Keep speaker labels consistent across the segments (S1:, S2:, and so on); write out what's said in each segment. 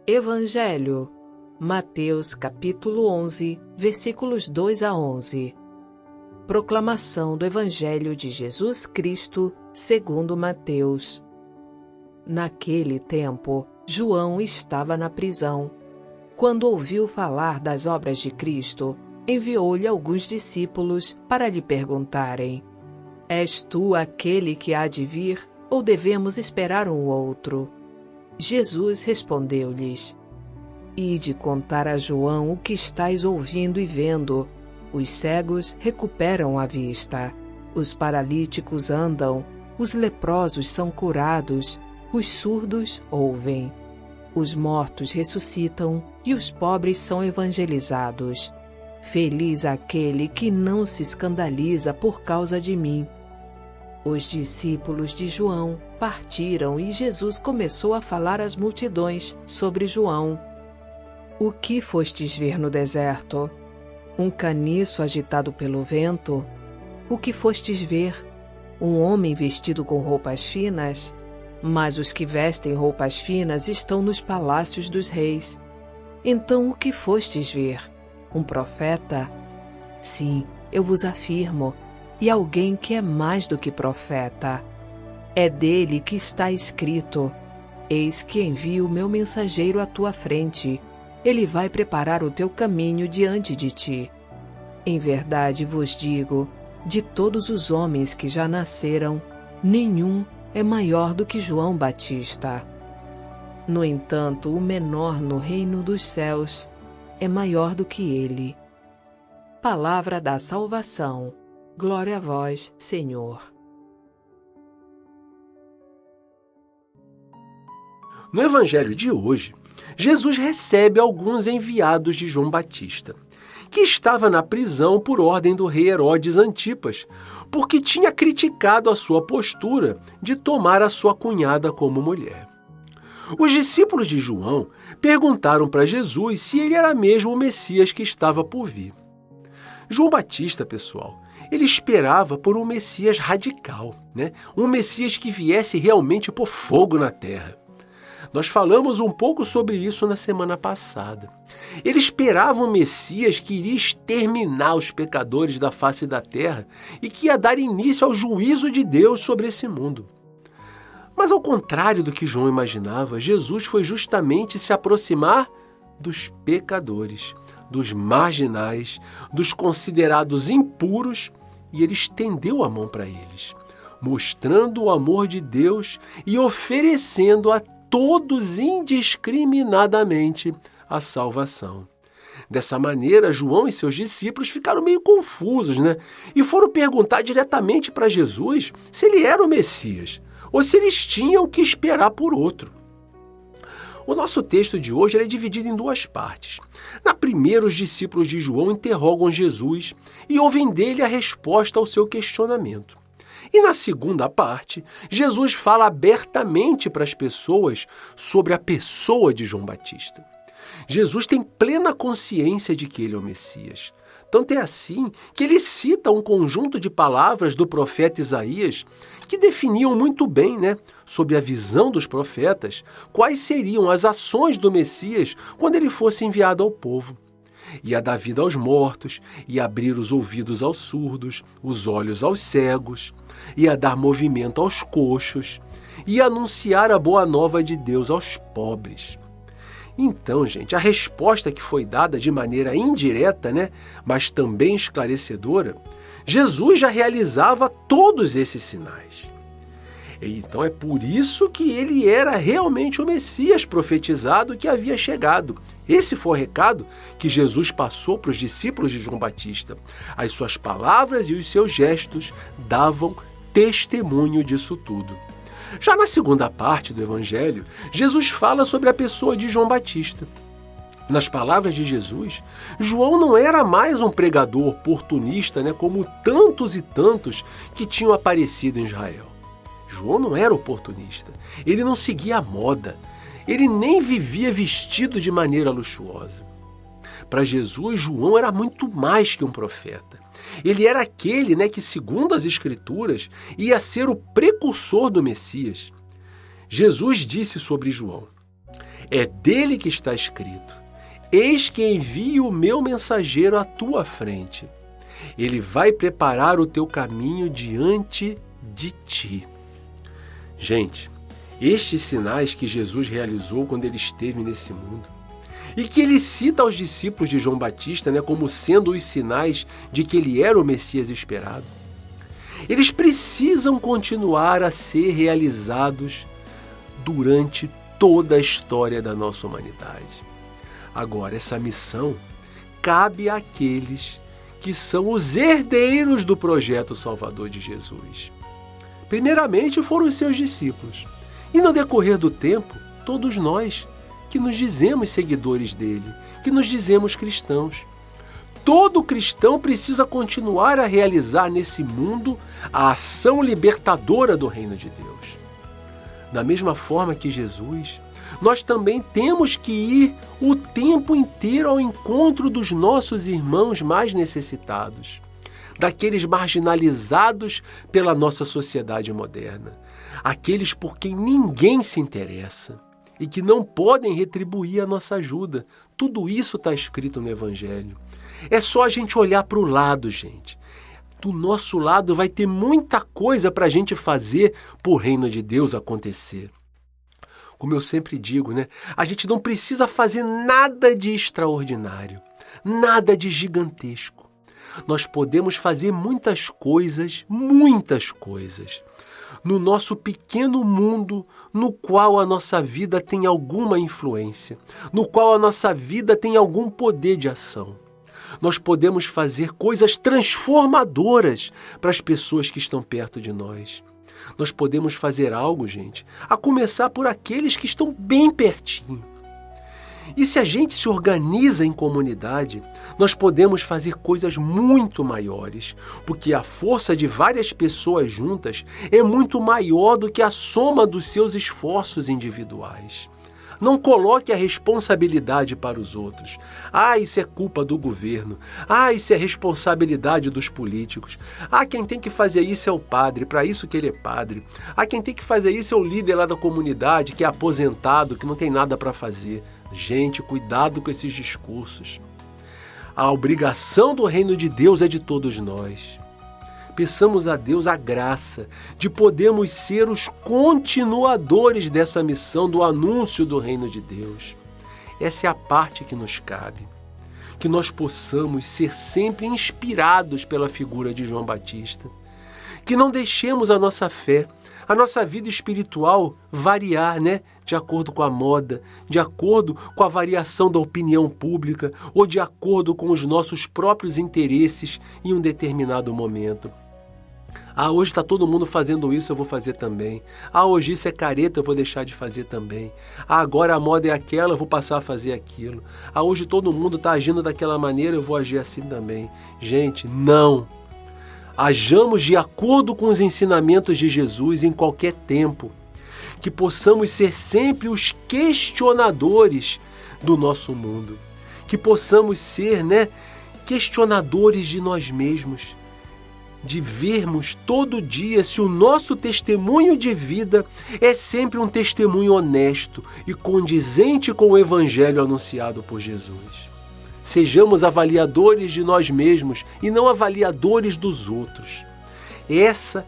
S1: Evangelho, Mateus capítulo 11, versículos 2 a 11. Proclamação do Evangelho de Jesus Cristo, segundo Mateus. Naquele tempo, João estava na prisão. Quando ouviu falar das obras de Cristo, enviou-lhe alguns discípulos para lhe perguntarem: És tu aquele que há de vir, ou devemos esperar um outro? Jesus respondeu-lhes: Ide contar a João o que estáis ouvindo e vendo. Os cegos recuperam a vista, os paralíticos andam, os leprosos são curados, os surdos ouvem, os mortos ressuscitam e os pobres são evangelizados. Feliz aquele que não se escandaliza por causa de mim. Os discípulos de João partiram e Jesus começou a falar às multidões sobre João. O que fostes ver no deserto? Um caniço agitado pelo vento? O que fostes ver? Um homem vestido com roupas finas? Mas os que vestem roupas finas estão nos palácios dos reis. Então o que fostes ver? Um profeta? Sim, eu vos afirmo, e alguém que é mais do que profeta. É dele que está escrito: Eis que envio o meu mensageiro à tua frente. Ele vai preparar o teu caminho diante de ti. Em verdade vos digo, de todos os homens que já nasceram, nenhum é maior do que João Batista. No entanto, o menor no reino dos céus é maior do que ele. Palavra da salvação. Glória a vós, Senhor.
S2: No Evangelho de hoje, Jesus recebe alguns enviados de João Batista, que estava na prisão por ordem do rei Herodes Antipas, porque tinha criticado a sua postura de tomar a sua cunhada como mulher. Os discípulos de João perguntaram para Jesus se ele era mesmo o Messias que estava por vir. João Batista, pessoal, ele esperava por um Messias radical, um Messias que viesse realmente pôr fogo na terra. Nós falamos um pouco sobre isso na semana passada. Ele esperava um Messias que iria exterminar os pecadores da face da terra e que ia dar início ao juízo de Deus sobre esse mundo. Mas ao contrário do que João imaginava, Jesus foi justamente se aproximar dos pecadores, dos marginais, dos considerados impuros, e ele estendeu a mão para eles, mostrando o amor de Deus e oferecendo a todos indiscriminadamente a salvação. Dessa maneira, João e seus discípulos ficaram meio confusos, e foram perguntar diretamente para Jesus se ele era o Messias, ou se eles tinham que esperar por outro. O nosso texto de hoje é dividido em duas partes. Na primeira, os discípulos de João interrogam Jesus e ouvem dele a resposta ao seu questionamento. E na segunda parte, Jesus fala abertamente para as pessoas sobre a pessoa de João Batista. Jesus tem plena consciência de que ele é o Messias. Tanto é assim que ele cita um conjunto de palavras do profeta Isaías que definiam muito bem, sob a visão dos profetas, quais seriam as ações do Messias quando ele fosse enviado ao povo. Ia dar vida aos mortos, ia abrir os ouvidos aos surdos, os olhos aos cegos, ia dar movimento aos coxos, ia anunciar a boa nova de Deus aos pobres. Então, gente, a resposta que foi dada de maneira indireta, mas também esclarecedora, Jesus já realizava todos esses sinais. Então é por isso que ele era realmente o Messias profetizado que havia chegado. Esse foi o recado que Jesus passou para os discípulos de João Batista. As suas palavras e os seus gestos davam testemunho disso tudo. Já na segunda parte do Evangelho, Jesus fala sobre a pessoa de João Batista. Nas palavras de Jesus, João não era mais um pregador oportunista, como tantos e tantos que tinham aparecido em Israel. João não era oportunista, ele não seguia a moda, ele nem vivia vestido de maneira luxuosa. Para Jesus, João era muito mais que um profeta. Ele era aquele que, segundo as Escrituras, ia ser o precursor do Messias. Jesus disse sobre João: É dele que está escrito: eis que envio o meu mensageiro à tua frente. Ele vai preparar o teu caminho diante de ti. Gente, estes sinais que Jesus realizou quando ele esteve nesse mundo, e que ele cita aos discípulos de João Batista, como sendo os sinais de que ele era o Messias esperado, eles precisam continuar a ser realizados durante toda a história da nossa humanidade. Agora, essa missão cabe àqueles que são os herdeiros do projeto salvador de Jesus. Primeiramente foram os seus discípulos, e no decorrer do tempo, todos nós que nos dizemos seguidores dele, que nos dizemos cristãos. Todo cristão precisa continuar a realizar nesse mundo a ação libertadora do reino de Deus. Da mesma forma que Jesus, nós também temos que ir o tempo inteiro ao encontro dos nossos irmãos mais necessitados, daqueles marginalizados pela nossa sociedade moderna, aqueles por quem ninguém se interessa e que não podem retribuir a nossa ajuda. Tudo isso está escrito no Evangelho. É só a gente olhar para o lado, gente. Do nosso lado vai ter muita coisa para a gente fazer para o reino de Deus acontecer. Como eu sempre digo, a gente não precisa fazer nada de extraordinário, nada de gigantesco. Nós podemos fazer muitas coisas, no nosso pequeno mundo, no qual a nossa vida tem alguma influência, no qual a nossa vida tem algum poder de ação. Nós podemos fazer coisas transformadoras para as pessoas que estão perto de nós. Nós podemos fazer algo, gente, a começar por aqueles que estão bem pertinho. E se a gente se organiza em comunidade, nós podemos fazer coisas muito maiores, porque a força de várias pessoas juntas é muito maior do que a soma dos seus esforços individuais. Não coloque a responsabilidade para os outros. Isso é culpa do governo. Isso é responsabilidade dos políticos. Quem tem que fazer isso é o padre, para isso que ele é padre. Quem tem que fazer isso é o líder lá da comunidade, que é aposentado, que não tem nada para fazer. Gente, cuidado com esses discursos. A obrigação do reino de Deus é de todos nós. Peçamos a Deus a graça de podermos ser os continuadores dessa missão do anúncio do reino de Deus. Essa é a parte que nos cabe. Que nós possamos ser sempre inspirados pela figura de João Batista. Que não deixemos a nossa fé, a nossa vida espiritual variar, de acordo com a moda, de acordo com a variação da opinião pública ou de acordo com os nossos próprios interesses em um determinado momento. Hoje está todo mundo fazendo isso, eu vou fazer também. Hoje isso é careta, eu vou deixar de fazer também. Agora a moda é aquela, eu vou passar a fazer aquilo. Hoje todo mundo está agindo daquela maneira, eu vou agir assim também. Gente, não! Hajamos de acordo com os ensinamentos de Jesus em qualquer tempo. Que possamos ser sempre os questionadores do nosso mundo. Que possamos ser, questionadores de nós mesmos. De vermos todo dia se o nosso testemunho de vida é sempre um testemunho honesto e condizente com o Evangelho anunciado por Jesus. Sejamos avaliadores de nós mesmos e não avaliadores dos outros. Essa,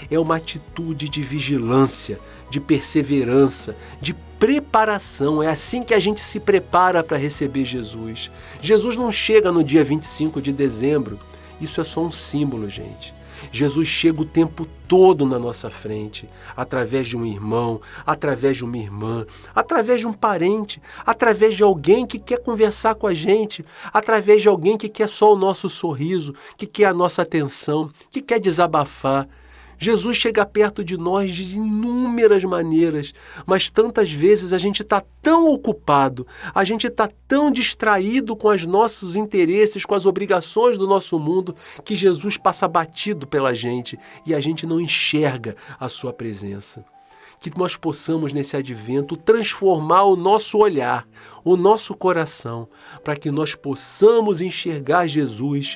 S2: é uma atitude de vigilância, de perseverança, de preparação. É assim que a gente se prepara para receber Jesus. Jesus não chega no dia 25 de dezembro. Isso é só um símbolo, gente. Jesus chega o tempo todo na nossa frente, através de um irmão, através de uma irmã, através de um parente, através de alguém que quer conversar com a gente, através de alguém que quer só o nosso sorriso, que quer a nossa atenção, que quer desabafar. Jesus chega perto de nós de inúmeras maneiras, mas tantas vezes a gente está tão ocupado, a gente está tão distraído com os nossos interesses, com as obrigações do nosso mundo, que Jesus passa batido pela gente e a gente não enxerga a sua presença. Que nós possamos, nesse advento, transformar o nosso olhar, o nosso coração, para que nós possamos enxergar Jesus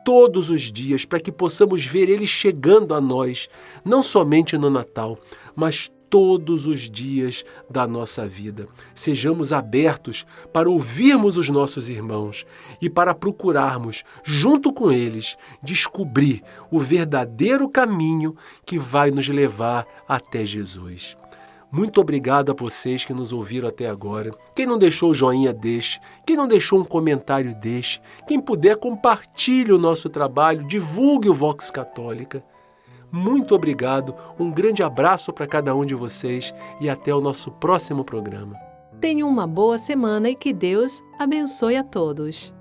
S2: todos os dias, para que possamos ver Ele chegando a nós, não somente no Natal, mas todos os dias da nossa vida. Sejamos abertos para ouvirmos os nossos irmãos e para procurarmos, junto com eles, descobrir o verdadeiro caminho que vai nos levar até Jesus. Muito obrigado a vocês que nos ouviram até agora. Quem não deixou o joinha, deixe. Quem não deixou um comentário, deixe. Quem puder, compartilhe o nosso trabalho, divulgue o Vox Católica. Muito obrigado, um grande abraço para cada um de vocês e até o nosso próximo programa.
S1: Tenha uma boa semana e que Deus abençoe a todos.